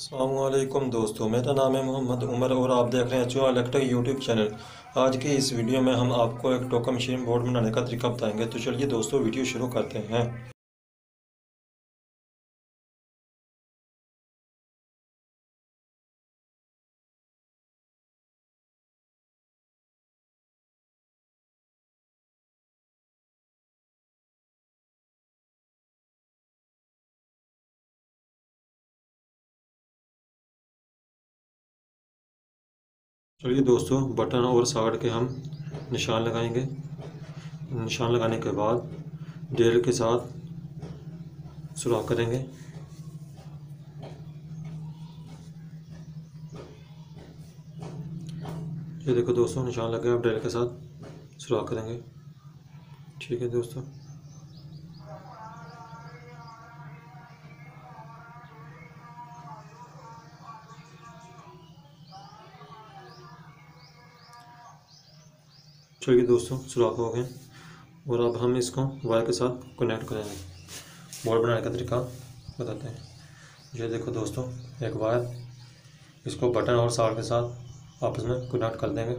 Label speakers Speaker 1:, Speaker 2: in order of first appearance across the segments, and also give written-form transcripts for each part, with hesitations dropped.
Speaker 1: अस्सलामुअलैकुम दोस्तों, मेरा नाम है मोहम्मद उमर और आप देख रहे हैं जो इलेक्ट्रिक यूट्यूब चैनल। आज की इस वीडियो में हम आपको एक टोका मशीन बोर्ड बनाने का तरीका बताएंगे। तो चलिए दोस्तों वीडियो शुरू करते हैं। चलिए दोस्तों, बटन और साइड के हम निशान लगाएंगे। निशान लगाने के बाद ड्रिल के साथ सुराख करेंगे। ये देखो दोस्तों, निशान लग गया। अब ड्रिल के साथ सुराख करेंगे। ठीक है दोस्तों। चलिए दोस्तों, सुराख हो गए और अब हम इसको वायर के साथ कनेक्ट करेंगे। बोर्ड बनाने का तरीका बताते हैं। ये देखो दोस्तों, एक वायर, इसको बटन और साड़ के साथ आपस में कनेक्ट कर देंगे।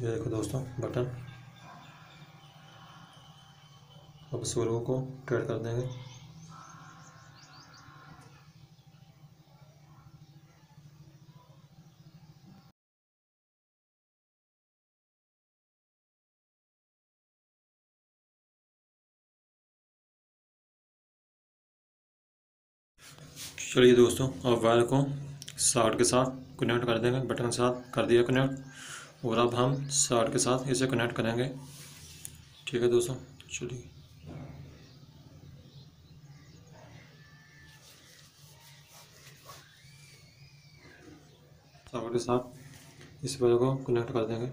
Speaker 1: ये देखो दोस्तों बटन। अब स्क्रू को टाइट कर देंगे। चलिए दोस्तों, अब वायर को शार्ट के साथ कनेक्ट कर देंगे। बटन के साथ कर दिया कनेक्ट और अब हम शार्ट के साथ इसे कनेक्ट करेंगे। ठीक है दोस्तों, चलिए। शार्ट के साथ इस वायर को कनेक्ट कर देंगे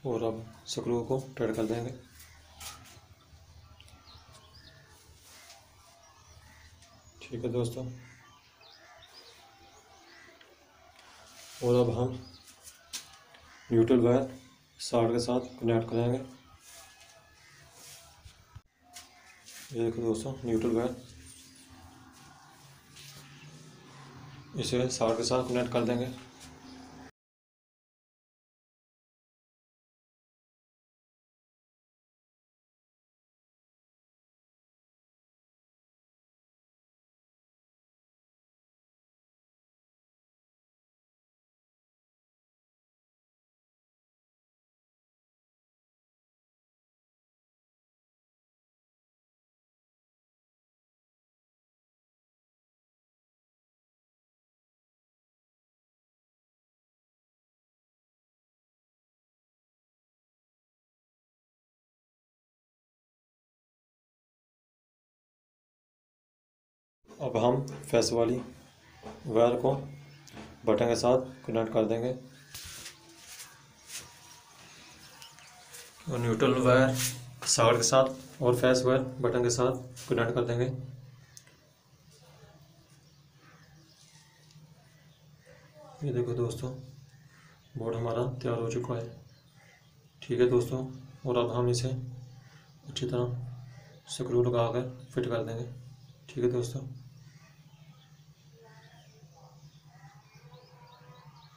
Speaker 1: और अब स्क्रू को टाइट कर देंगे। ठीक है दोस्तों, और अब हम न्यूट्रल वायर शार्ट के साथ कनेक्ट करेंगे। ये देखो दोस्तों, न्यूट्रल वायर, इसे शार्ट के साथ कनेक्ट कर देंगे। अब हम फेस वाली वायर को बटन के साथ कनेक्ट कर देंगे और न्यूट्रल वायर शार्ट के साथ और फेस वायर बटन के साथ कनेक्ट कर देंगे। ये देखो दोस्तों, बोर्ड हमारा तैयार हो चुका है। ठीक है दोस्तों, और अब हम इसे अच्छी तरह स्क्रू लगा कर फिट कर देंगे। ठीक है दोस्तों।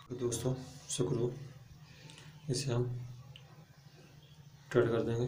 Speaker 1: तो दोस्तों स्क्रू, इसे हम टाइट कर देंगे।